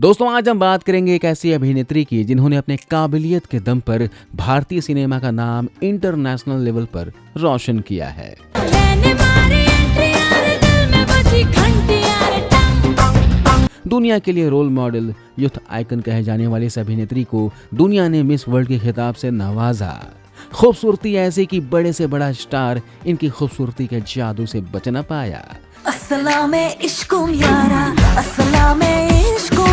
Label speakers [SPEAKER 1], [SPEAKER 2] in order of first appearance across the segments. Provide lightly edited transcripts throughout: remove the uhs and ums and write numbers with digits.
[SPEAKER 1] दोस्तों आज हम बात करेंगे एक ऐसी अभिनेत्री की जिन्होंने अपने काबिलियत के दम पर भारतीय सिनेमा का नाम इंटरनेशनल लेवल पर रोशन किया है। दुनिया के लिए रोल मॉडल, यूथ आइकन कहे जाने वाली इस अभिनेत्री को दुनिया ने मिस वर्ल्ड के खिताब से नवाजा। खूबसूरती ऐसी कि बड़े से बड़ा स्टार इनकी खूबसूरती के जादू से बच न पाया।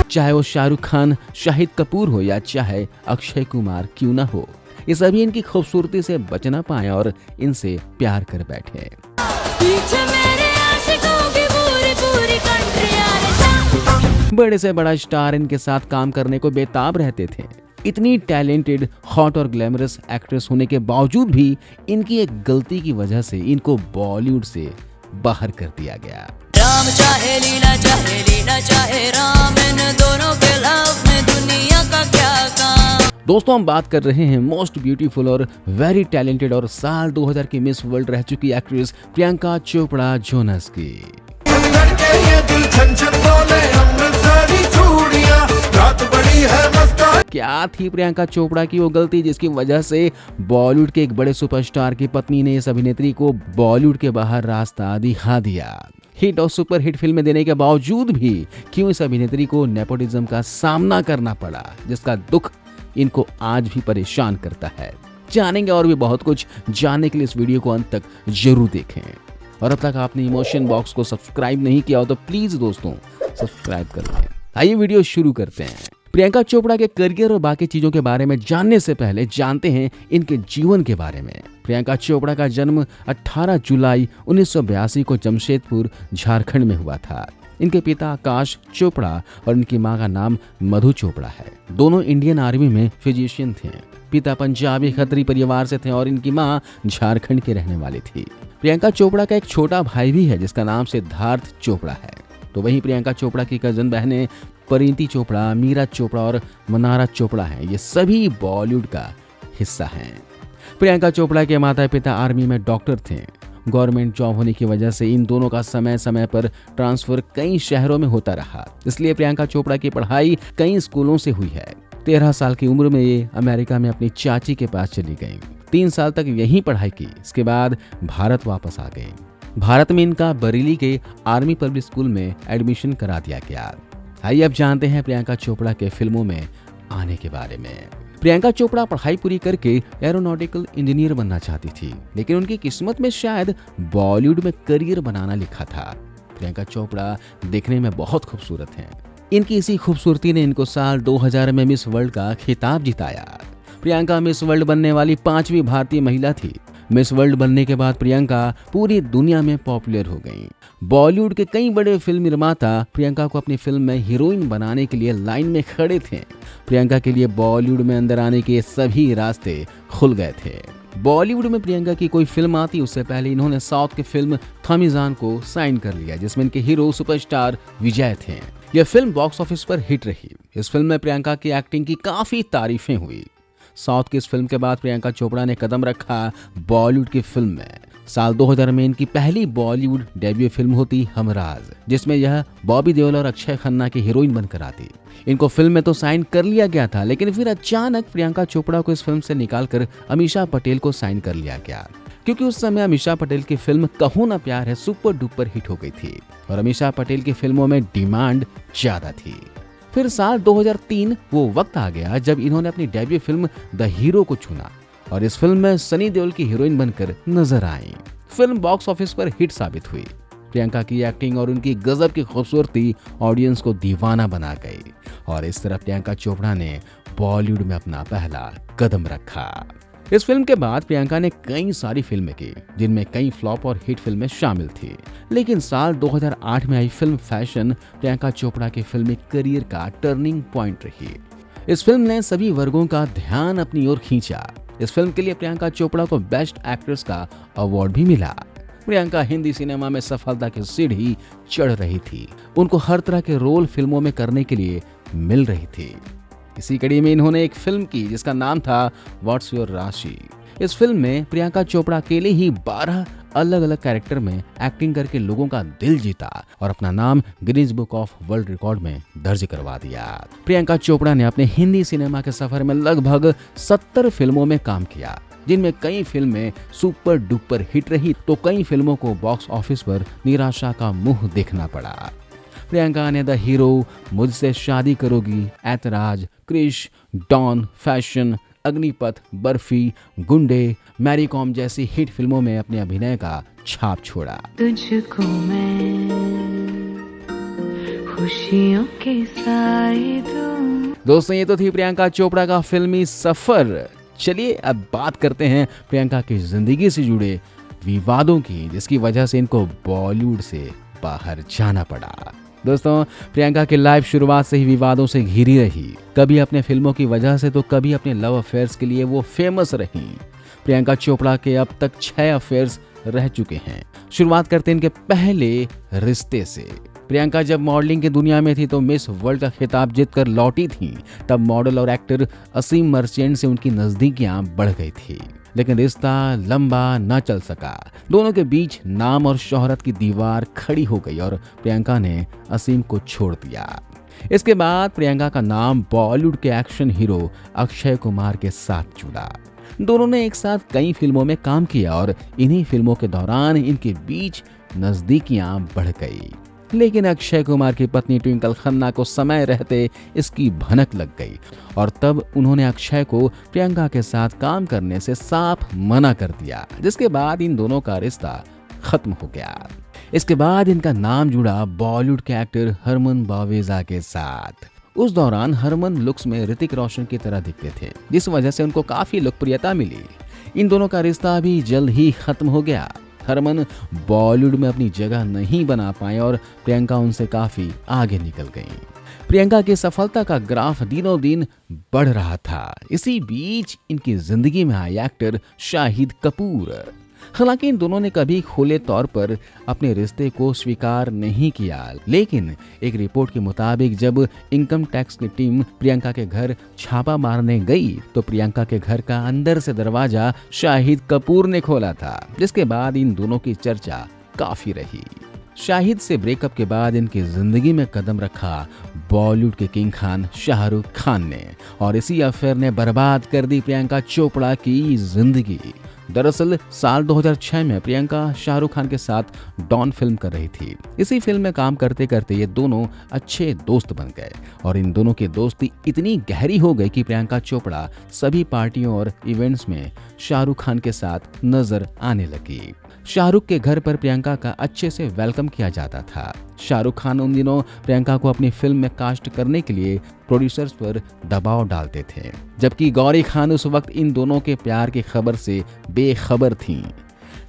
[SPEAKER 1] चाहे वो शाहरुख खान, शाहिद कपूर हो या चाहे अक्षय कुमार क्यों ना हो, ये सभी इनकी खूबसूरती से बच न पाए और इनसे प्यार कर बैठे। बड़े से बड़ा स्टार इनके साथ काम करने को बेताब रहते थे। इतनी टैलेंटेड, हॉट और ग्लैमरस एक्ट्रेस होने के बावजूद भी इनकी एक गलती की वजह से इनको बॉलीवुड से बाहर कर दिया गया।
[SPEAKER 2] राम चाहे लीला चाहे राम, इन दोनों के लव में दुनिया का क्या काम।
[SPEAKER 1] दोस्तों हम बात कर रहे हैं मोस्ट ब्यूटीफुल और वेरी टैलेंटेड और साल 2000 की मिस वर्ल्ड रह चुकी एक्ट्रेस प्रियंका चोपड़ा जोनस की। क्या थी प्रियंका चोपड़ा की वो गलती जिसकी वजह से बॉलीवुड के एक बड़े सुपरस्टार की पत्नी ने इस अभिनेत्री को बॉलीवुड के बाहर रास्ता दिखा दिया। हिट और सुपर हिट फिल्में देने के बावजूद भी क्यों इस अभिनेत्री को नेपोटिज्म का सामना करना पड़ा, जिसका दुख इनको आज भी परेशान करता है। जानेंगे और भी बहुत कुछ। जानने के लिए इस वीडियो को अंत तक जरूर देखें और अब तक आपने इमोशन बॉक्स को सब्सक्राइब नहीं किया हो तो प्लीज दोस्तों सब्सक्राइब कर लें। आइए वीडियो शुरू करते हैं। प्रियंका चोपड़ा के करियर और बाकी चीजों के बारे में जानने से पहले जानते हैं इनके जीवन के बारे में। प्रियंका चोपड़ा का जन्म 18 जुलाई 1982 को जमशेदपुर, झारखंड में हुआ था। इनके पिता आकाश चोपड़ा और इनकी मां का नाम मधु चोपड़ा है। दोनों इंडियन आर्मी में फिजिशियन थे। पिता पंजाबी खत्री परिवार से थे और इनकी मां झारखंड की रहने वाली थी। प्रियंका चोपड़ा का एक छोटा भाई भी है जिसका नाम सिद्धार्थ चोपड़ा है। तो वहीं प्रियंका चोपड़ा की कजन बहनें परिणीति चोपड़ा, मीरा चोपड़ा और मनारा चोपड़ा हैं। ये सभी बॉलीवुड का हिस्सा हैं। प्रियंका चोपड़ा के माता पिता आर्मी में डॉक्टर थे। गवर्नमेंट जॉब होने की वजह से इन दोनों का समय समय पर ट्रांसफर कई शहरों में होता रहा, इसलिए प्रियंका चोपड़ा की पढ़ाई कई स्कूलों से हुई है। 13 साल की उम्र में ये अमेरिका में अपनी चाची के पास चली गई। 3 साल तक यहीं पढ़ाई की। इसके बाद भारत वापस आ गई। भारत में इनका बरेली के आर्मी पब्लिक स्कूल में एडमिशन करा दिया गया। आइए अब जानते हैं प्रियंका चोपड़ा के फिल्मों में आने के बारे में। प्रियंका चोपड़ा पढ़ाई पूरी करके एरोनॉटिकल इंजीनियर बनना चाहती थी, लेकिन उनकी किस्मत में शायद बॉलीवुड में करियर बनाना लिखा था। प्रियंका चोपड़ा दिखने में बहुत खूबसूरत हैं। इनकी इसी खूबसूरती ने इनको साल 2000 में मिस वर्ल्ड का खिताब जिताया। प्रियंका मिस वर्ल्ड बनने वाली 5वीं भारतीय महिला थी। मिस वर्ल्ड बनने के बाद प्रियंका पूरी दुनिया में पॉपुलर हो गईं। बॉलीवुड के कई बड़े फिल्म निर्माता प्रियंका को अपनी फिल्म में हीरोइन बनाने के लिए लाइन में खड़े थे। प्रियंका के लिए बॉलीवुड में अंदर आने के सभी रास्ते खुल गए थे। बॉलीवुड में प्रियंका की कोई फिल्म आती उससे पहले इन्होंने साउथ की फिल्म थॉमिजान को साइन कर लिया, जिसमें इनके हीरो सुपरस्टार विजय थे। यह फिल्म बॉक्स ऑफिस पर हिट रही। इस फिल्म में प्रियंका की एक्टिंग की काफी तारीफें हुई। साउथ की इस फिल्म के बाद प्रियंका चोपड़ा ने कदम रखा बॉलीवुड की फिल्म में। साल 2000 में इनकी पहली बॉलीवुड डेब्यू फिल्म होती हमराज, जिसमें यह बॉबी देओल और अक्षय खन्ना की हीरोइन बनकर आती। इनको फिल्म में तो साइन कर लिया गया था, लेकिन फिर अचानक प्रियंका चोपड़ा को इस फिल्म से निकालकर अमीषा पटेल को साइन कर लिया गया, क्योंकि उस समय अमीषा पटेल की फिल्म कहो ना प्यार है सुपर डुपर हिट हो गई थी और अमीषा पटेल की फिल्मों में डिमांड ज्यादा थी। फिर साल 2003 वो वक्त आ गया जब इन्होंने अपनी डेब्यू फिल्म द हीरो को चुना और इस फिल्म में सनी देओल की हीरोइन बनकर नजर आई। फिल्म बॉक्स ऑफिस पर हिट साबित हुई। प्रियंका की एक्टिंग और उनकी गजब की खूबसूरती ऑडियंस को दीवाना बना गई और इस तरह प्रियंका चोपड़ा ने बॉलीवुड में अपना पहला कदम रखा। इस फिल्म के बाद प्रियंका ने कई सारी फिल्में की, जिनमें कई फ्लॉप और हिट फिल्में शामिल थी। लेकिन साल 2008 में आई फिल्म फैशन प्रियंका चोपड़ा के फिल्मी करियर का टर्निंग पॉइंट रही। इस फिल्म ने सभी वर्गों का ध्यान अपनी ओर खींचा। इस फिल्म के लिए प्रियंका चोपड़ा को बेस्ट एक्ट्रेस का अवार्ड भी मिला। प्रियंका हिंदी सिनेमा में सफलता की सीढ़ी चढ़ रही थी। उनको हर तरह के रोल फिल्मों में करने के लिए मिल रही थी। इसी कड़ी में इन्होंने एक फिल्म की जिसका नाम था व्हाट्स योर राशि। इस फिल्म में प्रियंका चोपड़ा अकेले ही 12 अलग अलग कैरेक्टर में एक्टिंग करके लोगों का दिल जीता और अपना नाम Guinness book of world record में दर्ज करवा दिया। प्रियंका चोपड़ा ने अपने हिंदी सिनेमा के सफर में लगभग 70 फिल्मों में काम किया, जिनमें कई फिल्में सुपर डुपर हिट रही तो कई फिल्मों को बॉक्स ऑफिस पर निराशा का मुंह देखना पड़ा। प्रियंका ने द हीरो, मुझसे शादी करोगी, ऐतराज, क्रिश, डॉन, फैशन, अग्निपथ, बर्फी, गुंडे, मैरी कॉम जैसी हिट फिल्मों में अपने अभिनय का छाप छोड़ा।
[SPEAKER 2] तुझको मैं खुशियों के साए दूं।
[SPEAKER 1] दोस्तों, ये तो थी प्रियंका चोपड़ा का फिल्मी सफर। चलिए अब बात करते हैं प्रियंका की जिंदगी से जुड़े विवादों की, जिसकी वजह से इनको बॉलीवुड से बाहर जाना पड़ा। दोस्तों, प्रियंका की लाइफ शुरुआत से ही विवादों से घिरी रही। कभी अपने फिल्मों की वजह से तो कभी अपने लव अफेयर्स के लिए वो फेमस रही। प्रियंका चोपड़ा के अब तक 6 अफेयर्स रह चुके हैं। शुरुआत करते हैं इनके पहले रिश्ते से। प्रियंका जब मॉडलिंग की दुनिया में थी तो मिस वर्ल्ड का खिताब जीतकर लौटी थी। तब मॉडल और एक्टर असीम मर्चेंट से उनकी नजदीकियां बढ़ गई थी, लेकिन रिश्ता लंबा न चल सका। दोनों के बीच नाम और शोहरत की दीवार खड़ी हो गई और प्रियंका ने असीम को छोड़ दिया। इसके बाद प्रियंका का नाम बॉलीवुड के एक्शन हीरो अक्षय कुमार के साथ जुड़ा। दोनों ने एक साथ कई फिल्मों में काम किया और इन्हीं फिल्मों के दौरान इनके बीच नजदीकियां बढ़ गई। लेकिन अक्षय कुमार की पत्नी ट्विंकल खन्ना को समय रहते इसकी भनक लग गई और तब उन्होंने अक्षय को प्रियंका के साथ काम करने से साफ मना कर दिया, जिसके बाद इन दोनों का रिश्ता खत्म हो गया। इसके बाद इनका नाम जुड़ा बॉलीवुड के एक्टर हरमन बावेजा के साथ। उस दौरान हरमन लुक्स में ऋतिक रोशन की तरह दिखते थे, जिस वजह से उनको काफी लोकप्रियता मिली। इन दोनों का रिश्ता भी जल्द ही खत्म हो गया। हरमन बॉलीवुड में अपनी जगह नहीं बना पाए और प्रियंका उनसे काफी आगे निकल गईं। प्रियंका की सफलता का ग्राफ दिनों दिन बढ़ रहा था। इसी बीच इनकी जिंदगी में आए एक्टर शाहिद कपूर। हालांकि इन दोनों ने कभी खुले तौर पर अपने रिश्ते को स्वीकार नहीं किया, लेकिन एक रिपोर्ट के मुताबिक जब इनकम टैक्स की टीम प्रियंका के घर छापा मारने गई तो प्रियंका के घर का अंदर से दरवाजा शाहिद कपूर ने खोला था, जिसके बाद इन दोनों की चर्चा काफी रही। शाहिद से ब्रेकअप के बाद इनकी जिंदगी में कदम रखा बॉलीवुड के किंग खान शाहरुख खान ने, और इसी अफेयर ने बर्बाद कर दी प्रियंका चोपड़ा की जिंदगी। दरअसल साल 2006 में प्रियंका शाहरुख खान के साथ डॉन फिल्म कर रही थी। इसी फिल्म में काम करते करते ये दोनों अच्छे दोस्त बन गए और इन दोनों की दोस्ती इतनी गहरी हो गई कि प्रियंका चोपड़ा सभी पार्टियों और इवेंट्स में शाहरुख खान के साथ नजर आने लगी। शाहरुख के घर पर प्रियंका का अच्छे से वेलकम किया जाता था। शाहरुख खान उन दिनों प्रियंका को अपनी फिल्म में कास्ट करने के लिए प्रोड्यूसर्स पर दबाव डालते थे, जबकि गौरी खान उस वक्त इन दोनों के प्यार की खबर से बेखबर थीं।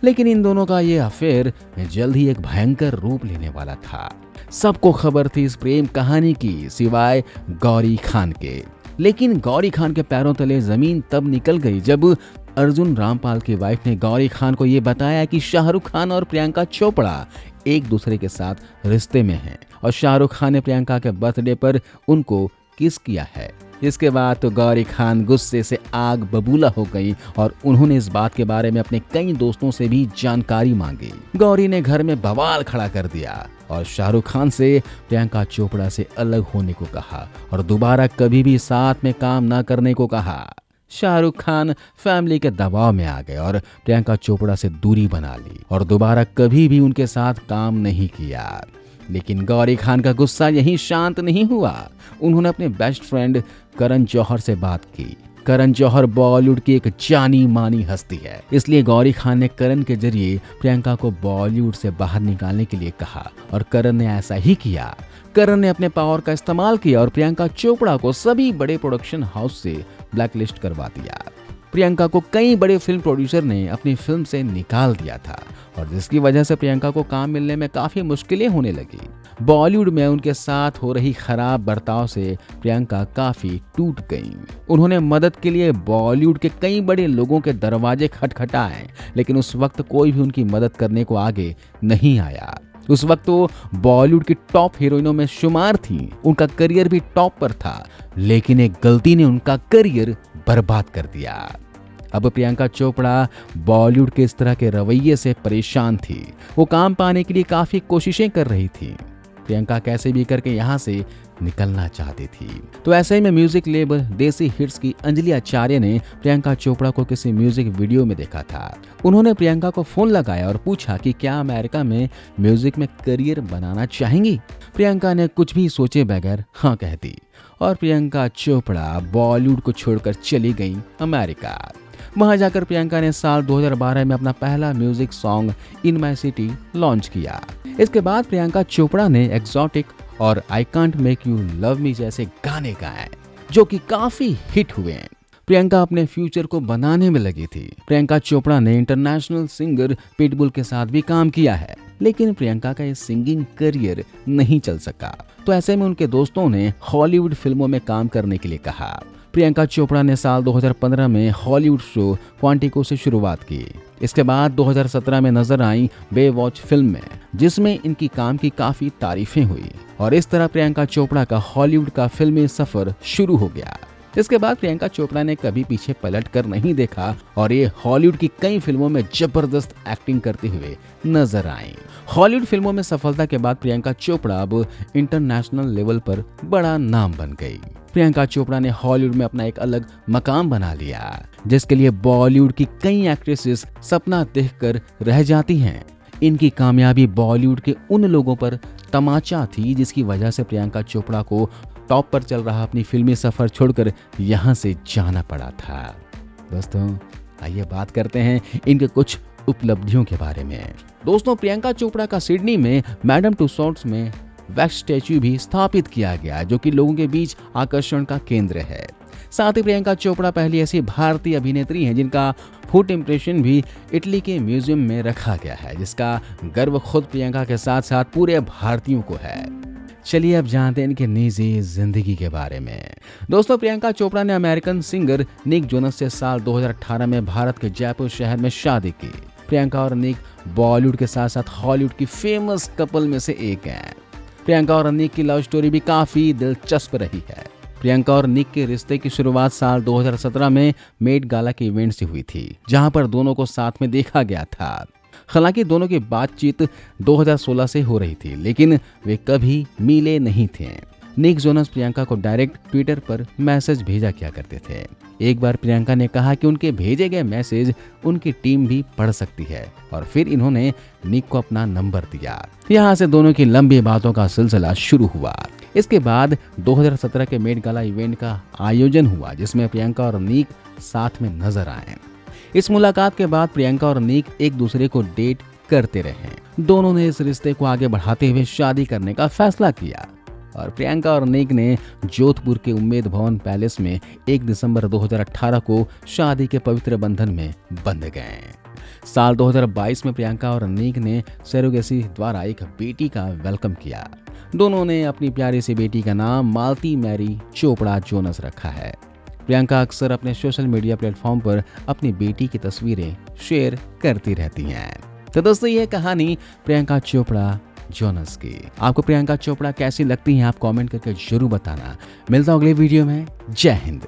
[SPEAKER 1] लेकिन इन दोनों का ये अफेयर जल्द ही एक भयंकर रूप लेने वाला था। सबको खबर थी इस प्रेम कहानी की, सिवाय गौरी खान के। लेकिन गौरी खान के पैरों तले जमीन तब निकल गई जब अर्जुन रामपाल की वाइफ ने गौरी खान को ये बताया कि शाहरुख खान और प्रियंका चोपड़ा एक दूसरे के साथ रिश्ते में हैं और शाहरुख खान ने प्रियंका के बर्थडे पर उनको किस किया है। इसके बाद तो गौरी खान गुस्से से आग बबूला हो गई और उन्होंने इस बात के बारे में अपने कई दोस्तों से भी जानकारी मांगी। गौरी ने घर में बवाल खड़ा कर दिया और शाहरुख खान से प्रियंका चोपड़ा से अलग होने को कहा और दोबारा कभी भी साथ में काम न करने को कहा। शाहरुख खान फैमिली के दबाव में आ गए और प्रियंका चोपड़ा से दूरी बना ली और दोबारा कभी भी उनके साथ काम नहीं किया। लेकिन गौरी खान का गुस्सा यहीं शांत नहीं हुआ। उन्होंने अपने बेस्ट फ्रेंड करण जौहर से बात की। करण जौहर बॉलीवुड की एक जानी मानी हस्ती है, इसलिए गौरी खान ने करण के जरिए प्रियंका को बॉलीवुड से बाहर निकालने के लिए कहा और करण ने ऐसा ही किया। करण ने अपने पावर का इस्तेमाल किया और प्रियंका चोपड़ा को सभी बड़े प्रोडक्शन हाउस से ब्लैकलिस्ट करवा दिया। प्रियंका को कई बड़े फिल्म प्रोड्यूसर ने अपनी फिल्म से निकाल दिया था और जिसकी वजह से प्रियंका को काम मिलने में काफी मुश्किलें होने लगी। बॉलीवुड में उनके साथ हो रही खराब बर्ताव से प्रियंका काफी टूट गईं। उन्होंने मदद के लिए बॉलीवुड के कई बड़े लोगों के दरवाजे खटखटाए, लेकिन उस वक्त कोई भी उनकी मदद करने को आगे नहीं आया। उस वक्त वो बॉलीवुड की टॉप हीरोइनों में शुमार थी, उनका करियर भी टॉप पर था, लेकिन एक गलती ने उनका करियर बर्बाद कर दिया। अब प्रियंका चोपड़ा बॉलीवुड के इस तरह के रवैये से परेशान थी। वो काम पाने के लिए काफी कोशिशें कर रही थी। प्रियंका कैसे भी करके यहाँ से निकलना चाहती थी। तो ऐसे ही में म्यूजिक लेबल देसी हिट्स की अंजलि आचार्य ने प्रियंका चोपड़ा को किसी म्यूजिक वीडियो में देखा था। उन्होंने प्रियंका को फोन लगाया और पूछा कि क्या अमेरिका में म्यूजिक में करियर बनाना चाहेंगी। प्रियंका ने कुछ भी सोचे बगैर हाँ कह दी और प्रियंका चोपड़ा बॉलीवुड को छोड़कर चली गई अमेरिका। वहां जाकर प्रियंका ने साल 2012 में अपना पहला music song in my city launch किया। इसके बाद प्रियंका चोपड़ा ने एक्सोटिक और I can't make you love me जैसे गाने गाए जो कि काफी हिट हुए हैं। प्रियंका अपने फ्यूचर को बनाने में लगी थी। प्रियंका चोपड़ा ने इंटरनेशनल सिंगर पिटबुल के साथ भी काम किया है, लेकिन प्रियंका का ये सिंगिंग करियर नहीं चल सका। तो ऐसे में उनके दोस्तों ने हॉलीवुड फिल्मों में काम करने के लिए कहा। प्रियंका चोपड़ा ने साल 2015 में हॉलीवुड शो क्वांटिको से शुरुआत की। इसके बाद 2017 में नजर आई बेवॉच फिल्म में, जिसमें इनकी काम की काफी तारीफें हुई और इस तरह प्रियंका चोपड़ा का हॉलीवुड का फिल्मी सफर शुरू हो गया। इसके बाद प्रियंका चोपड़ा ने कभी पीछे पलट कर नहीं देखा और ये हॉलीवुड की कई फिल्मों में जबरदस्त एक्टिंग करते हुए नजर आई। हॉलीवुड फिल्मों में सफलता के बाद प्रियंका चोपड़ा अब इंटरनेशनल लेवल पर बड़ा नाम बन गई। प्रियंका चोपड़ा ने हॉलीवुड में अपना एक अलग मकाम बना लिया, जिसके लिए बॉलीवुड की कई एक्ट्रेसेस सपना देखकर रह जाती हैं। इनकी कामयाबी बॉलीवुड के उन लोगों पर तमाचा थी जिसकी वजह से प्रियंका चोपड़ा को टॉप पर चल रहा अपनी फिल्मी सफर छोड़कर यहाँ से जाना पड़ा था। दोस्तों आइए बात करते हैं इनके कुछ उपलब्धियों के बारे में। दोस्तों प्रियंका चोपड़ा का सिडनी में मैडम टुसॉड्स में वैक्स स्टैच्यू भी स्थापित किया गया, जो कि लोगों के बीच आकर्षण का केंद्र है। साथ ही प्रियंका चोपड़ा पहली ऐसी भारतीय अभिनेत्री हैं जिनका फुट इम्प्रेशन भी इटली के म्यूजियम में रखा गया है, जिसका गर्व खुद प्रियंका के साथ साथ पूरे भारतीयों को है। चलिए अब जानते हैं इनके निजी जिंदगी के बारे में। दोस्तों प्रियंका चोपड़ा ने अमेरिकन सिंगर निक जोनस से साल 2018 में भारत के जयपुर शहर में शादी की। प्रियंका और निक बॉलीवुड के साथ साथ हॉलीवुड की फेमस कपल में से एक हैं। प्रियंका और निक की लव स्टोरी भी काफी दिलचस्प रही है। प्रियंका और निक के रिश्ते की शुरुआत साल 2017 में मेट गाला के इवेंट से हुई थी, जहां पर दोनों को साथ में देखा गया था। हालांकि दोनों की बातचीत 2016 से हो रही थी, लेकिन वे कभी मिले नहीं थे। निक जोनस प्रियंका को डायरेक्ट ट्विटर पर मैसेज भेजा किया करते थे। एक बार प्रियंका ने कहा कि उनके भेजे गए मैसेज उनकी टीम भी पढ़ सकती है और फिर इन्होंने निक को अपना नंबर दिया। यहाँ से दोनों की लंबी बातों का सिलसिला शुरू हुआ। इसके बाद 2017 के मेट गाला इवेंट का आयोजन हुआ, जिसमें प्रियंका और निक साथ में नजर आए। इस मुलाकात के बाद प्रियंका और निक एक दूसरे को डेट करते रहे। दोनों ने इस रिश्ते को आगे बढ़ाते हुए शादी करने का फैसला किया और प्रियंका और निक ने जोधपुर के उम्मेद भवन पैलेस में 1 दिसंबर 2018 को शादी के पवित्र बंधन में बंध गए। साल 2022 में प्रियंका और निक ने सरोगेसी द्वारा एक बेटी का वेलकम किया। दोनों ने अपनी प्यारी सी बेटी का नाम मालती मैरी चोपड़ा जोनस रखा है। प्रियंका अक्सर अपने सोशल मीडिया प्लेटफॉर्म पर अपनी बेटी की तस्वीरें शेयर करती रहती हैं। तो दोस्तों ये कहानी प्रियंका चोपड़ा जोनस की। आपको प्रियंका चोपड़ा कैसी लगती हैं आप कमेंट करके जरूर बताना। मिलता हूं अगले वीडियो में। जय हिंद।